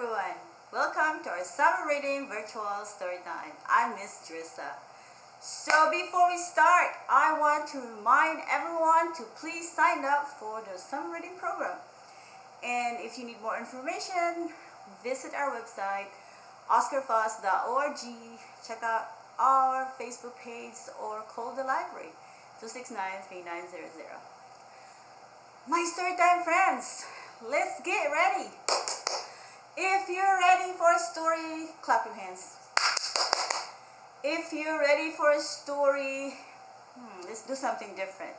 everyone! Welcome to our summer reading virtual story time. I'm Miss Jerissa. So before we start, I want to remind everyone to please sign up for the summer reading program. And if you need more information, visit our website oscarfuss.org. Check out our Facebook page or call the library 269-3900. My Storytime friends, let's get ready. If you're ready for a story, clap your hands. If you're ready for a story, let's do something different.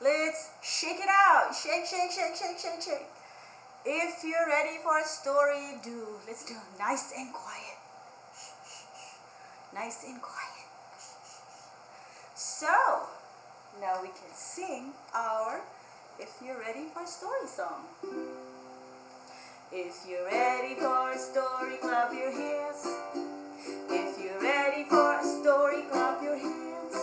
Let's shake it out. Shake, shake, shake, shake, shake, shake. If you're ready for a story, let's do nice and quiet. Nice and quiet. So, now we can sing our If You're Ready for a Story song. If you're ready for a story, clap your hands. If you're ready for a story, clap your hands.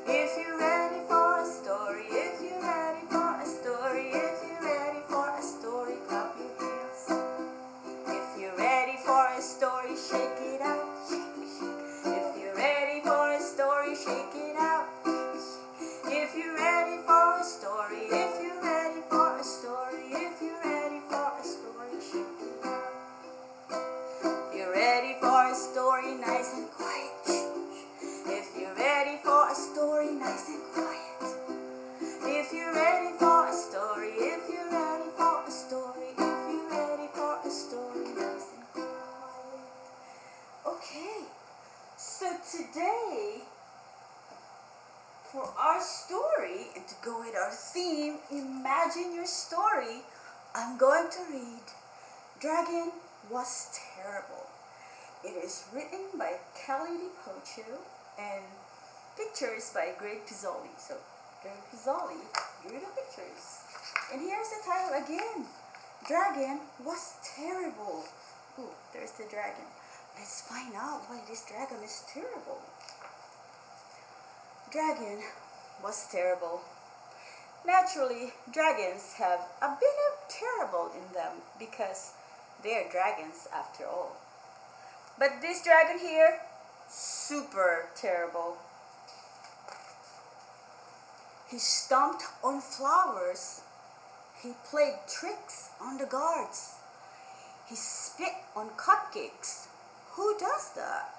If you're ready for a story, if you're ready for a story, if you're ready for a story, clap your hands. If you're ready for a story, shake it out. If you're ready for a story, shake it out. If you're ready for a story, if you're ready for a story, if you're ready for a story, shake it out. If you're ready for a story, nice and quiet. If you're ready for a story, nice and quiet. If you're ready for a story, if you're ready for a story, if you're ready for a story, nice and quiet. Okay, so today, for our story, and to go with our theme, Imagine Your Story, I'm going to read Dragon Was Terrible. It is written by Jelly DiPucchio and pictures by Greg Pizzoli. So, Greg Pizzoli drew the pictures. And here's the title again. Dragon Was Terrible. Ooh, there's the dragon. Let's find out why this dragon is terrible. Dragon was terrible. Naturally, dragons have a bit of terrible in them because they're dragons after all. But this dragon here, super terrible. He stomped on flowers. He played tricks on the guards. He spit on cupcakes. Who does that?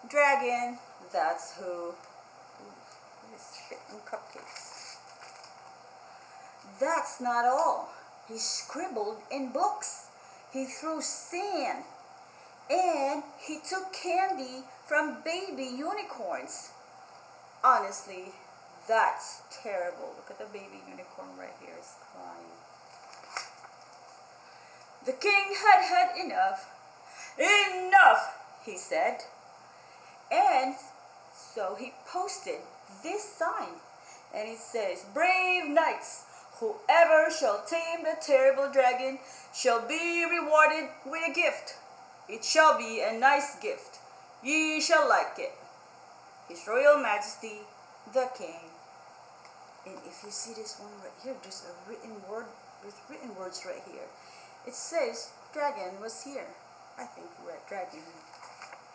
Dragon, that's who. Spit on cupcakes. That's not all. He scribbled in books. He threw sand. And he took candy from baby unicorns. Honestly, that's terrible. Look at the baby unicorn right here. It's crying. The king had had enough. Enough, he said. And so he posted this sign. And it says, Brave knights, whoever shall tame the terrible dragon shall be rewarded with a gift. It shall be a nice gift. Ye shall like it. His Royal Majesty, the King. And if you see this one right here, there's a written word. There's written words right here. It says, dragon was here. I think dragon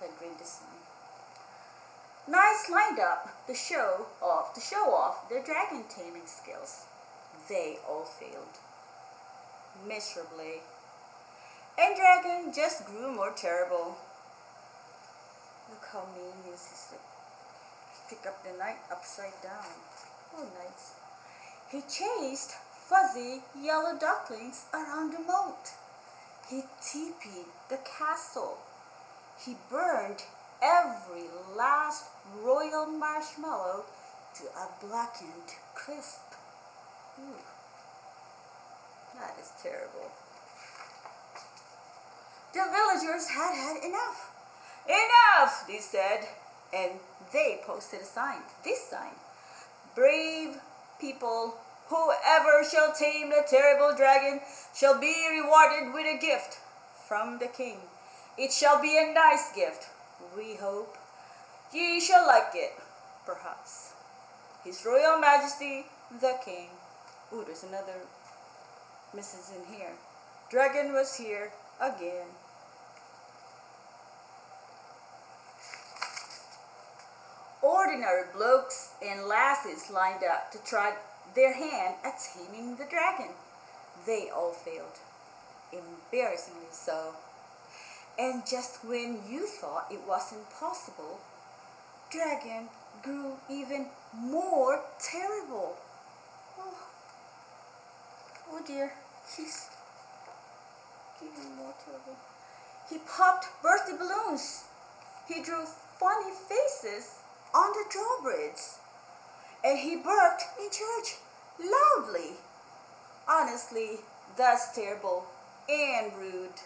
had read this one. Knights lined up to show off their dragon taming skills. They all failed miserably. And dragon just grew more terrible. Look how mean he is. He's like, pick up the knight upside down. Oh, nice. He chased fuzzy yellow ducklings around the moat. He teepeed the castle. He burned every last royal marshmallow to a blackened crisp. Ooh, that is terrible. The villagers had had enough. Enough, they said, and they posted a sign, this sign. Brave people, whoever shall tame the terrible dragon shall be rewarded with a gift from the king. It shall be a nice gift, we hope. Ye shall like it, perhaps. His Royal Majesty, the King. Ooh, there's another message in here. Dragon was here. again. Ordinary blokes and lasses lined up to try their hand at taming the dragon. They all failed, embarrassingly so. And just when you thought it wasn't possible, dragon grew even more terrible. Oh dear, he's even more terrible. He popped birthday balloons. He drew funny faces on the drawbridge. And he burped in church loudly. Honestly, that's terrible and rude.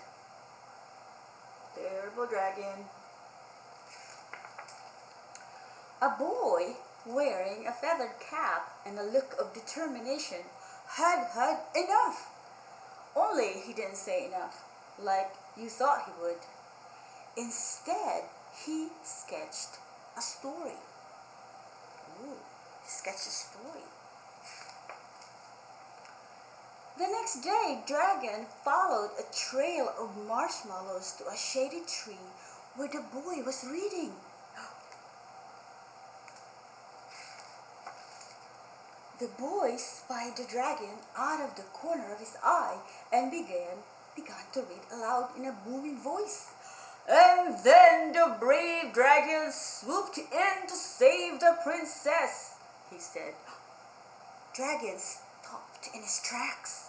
Terrible dragon. A boy wearing a feathered cap and a look of determination had enough. Only he didn't say enough, like you thought he would. Instead, he sketched a story. Ooh, he sketched a story. The next day, Dragon followed a trail of marshmallows to a shady tree where the boy was reading. The boy spied the dragon out of the corner of his eye and began to read aloud in a booming voice. And then the brave dragon swooped in to save the princess, he said. Dragon stopped in his tracks.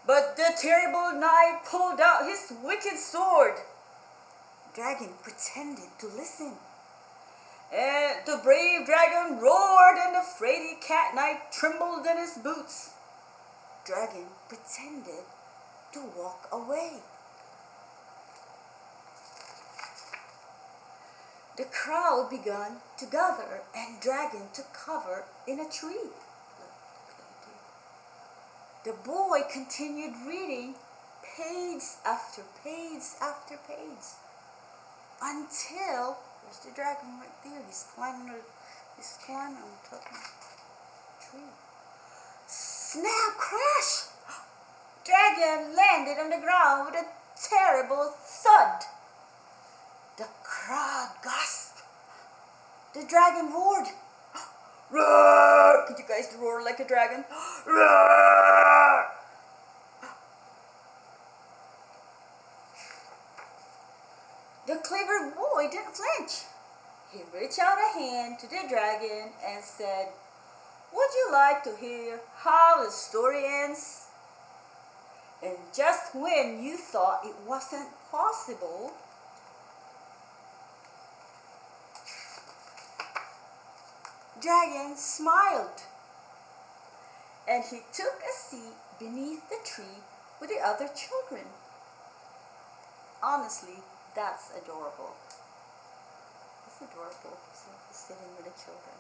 But the terrible knight pulled out his wicked sword. Dragon pretended to listen. And the brave dragon roared and the fraidy cat knight trembled in his boots. Dragon pretended to walk away. The crowd began to gather and Dragon took cover in a tree. The boy continued reading page after page after page until there's the dragon right there. He's climbing on top of the tree. Snap! Crash! Dragon landed on the ground with a terrible thud. The crowd gasped. The dragon roared. Roar! Could you guys roar like a dragon? Roar! The clever boy didn't flinch. He reached out a hand to the dragon and said, "Would you like to hear how the story ends?" And just when you thought it wasn't possible, Dragon smiled, and he took a seat beneath the tree with the other children. Honestly, that's adorable. It's adorable. So he's sitting with the children.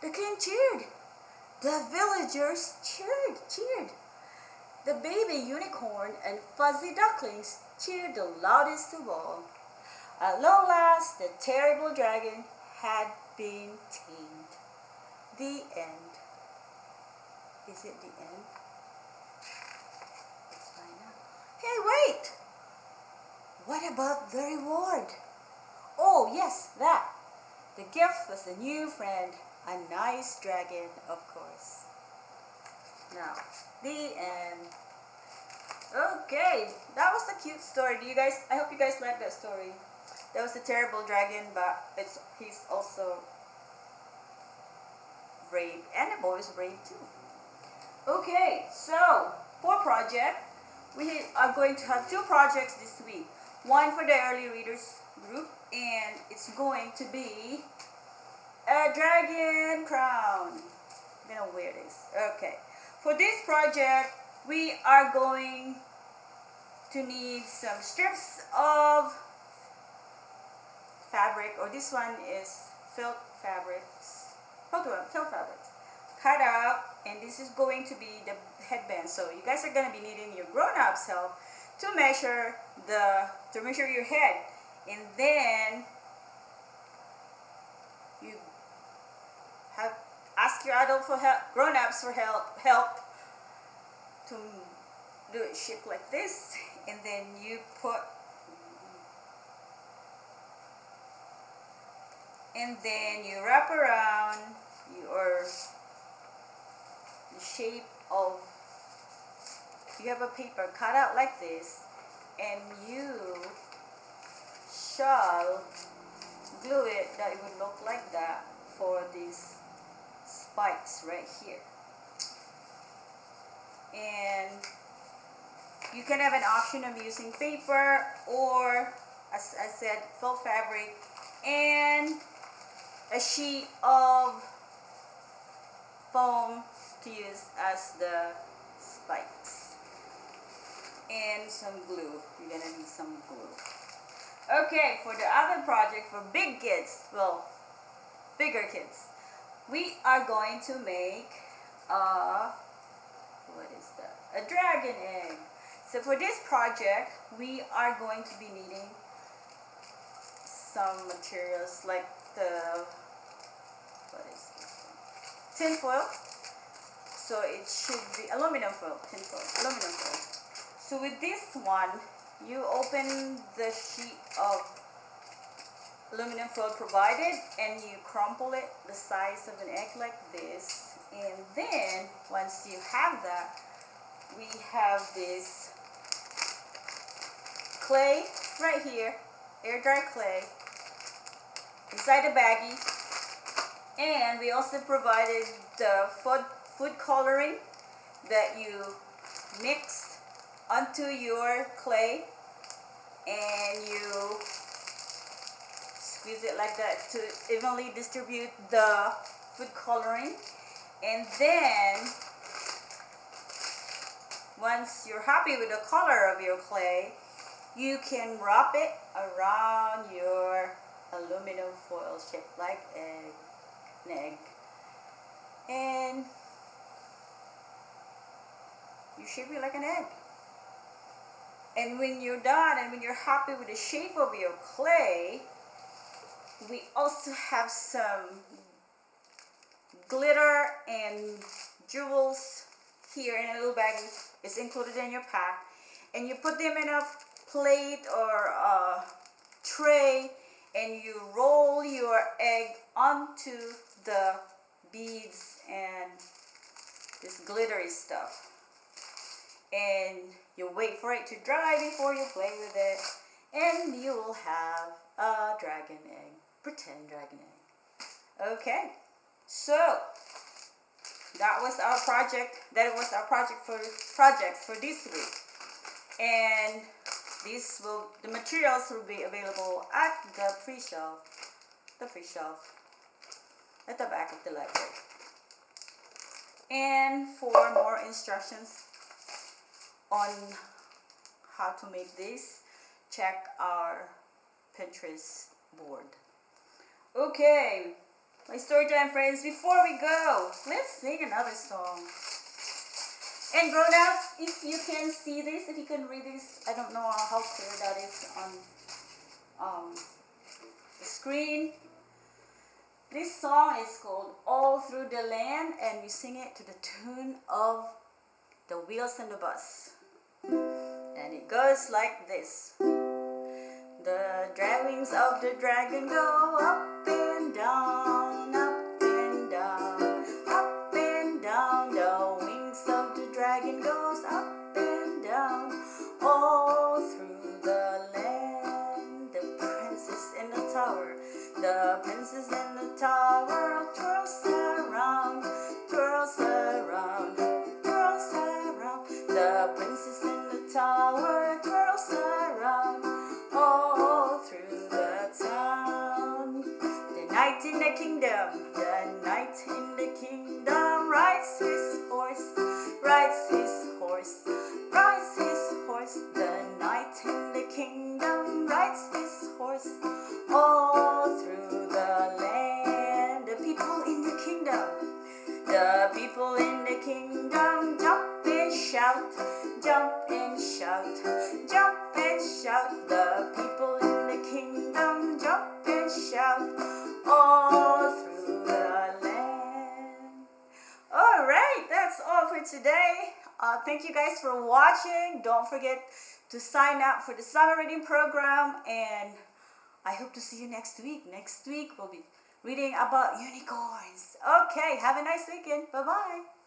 The king cheered. The villagers cheered. The baby unicorn and fuzzy ducklings cheered the loudest of all. At long last, the terrible dragon had been tamed. The end. Is it the end? Let's find out. Hey, wait! What about the reward? Oh, yes, that. The gift was a new friend, a nice dragon, of course. Now, the end. Okay, that was a cute story. I hope you guys liked that story. That was a terrible dragon, but he's also brave, and the boy is brave too. Okay, so for project, we are going to have 2 projects this week. One for the early readers group, and it's going to be a dragon crown. I don't know where it is. Okay, for this project, we are going to need some strips of fabric, or this one is felt fabrics, cut out, and this is going to be the headband. So you guys are going to be needing your grown-ups help to measure your head, and then you ask your adult for help, grown-ups for help to do it shape like this, and then you put, and then you wrap around your the shape of, you have a paper cut out like this, and you shall glue it that it would look like that for these spikes right here. And you can have an option of using paper or, as I said, faux fabric and a sheet of foam to use as the spikes. And some glue. You're gonna need some glue. Okay, for the other project for big kids, well, bigger kids, we are going to make what is that? A dragon egg. So for this project, we are going to be needing some materials like the, what is this one? Tin foil. So it should be aluminum foil, tin foil, aluminum foil. So with this one, you open the sheet of aluminum foil provided and you crumple it the size of an egg like this. And then once you have that, we have this clay right here, air dry clay inside the baggie, and we also provided the food coloring that you mixed onto your clay, and you squeeze it like that to evenly distribute the food coloring. And then once you're happy with the color of your clay, you can wrap it around your aluminum foil shaped like an egg, and you shape it like an egg. And when you're done and when you're happy with the shape of your clay, we also have some glitter and jewels here in a little baggie. It's included in your pack, and you put them in a plate or a tray, and you roll your egg onto the beads and this glittery stuff, and you wait for it to dry before you play with it, and you will have a dragon egg, pretend dragon egg. Okay, so that was our project. That was our projects for this week, and the materials will be available at the free shelf at the back of the library. And for more instructions on how to make this, check our Pinterest board. Okay, my Storytime friends, before we go, let's sing another song. And grown-ups, if you can see this, if you can read this, I don't know how clear that is on the screen. This song is called All Through the Land, and we sing it to the tune of The Wheels and the Bus. And it goes like this. The wings of the dragon go up and down, up and down, up and down. The wings of the dragon goes up and down, all through the land. The princess in the tower, the princess in the tower twirls around, twirls around, twirls around. The princess in the tower twirls around, all through the town. The knight in the kingdom, the knight in the kingdom rides his horse, rides his horse, rides his horse. The knight in the kingdom rides his horse, all through the land. The people in the kingdom, the people in the kingdom jump and shout, jump and shout, jump and shout. The people in the kingdom jump and shout, all through the land. for today. Thank you guys for watching. Don't forget to sign up for the summer reading program, and I hope to see you next week. Next week we'll be reading about unicorns. Okay, have a nice weekend. Bye-bye.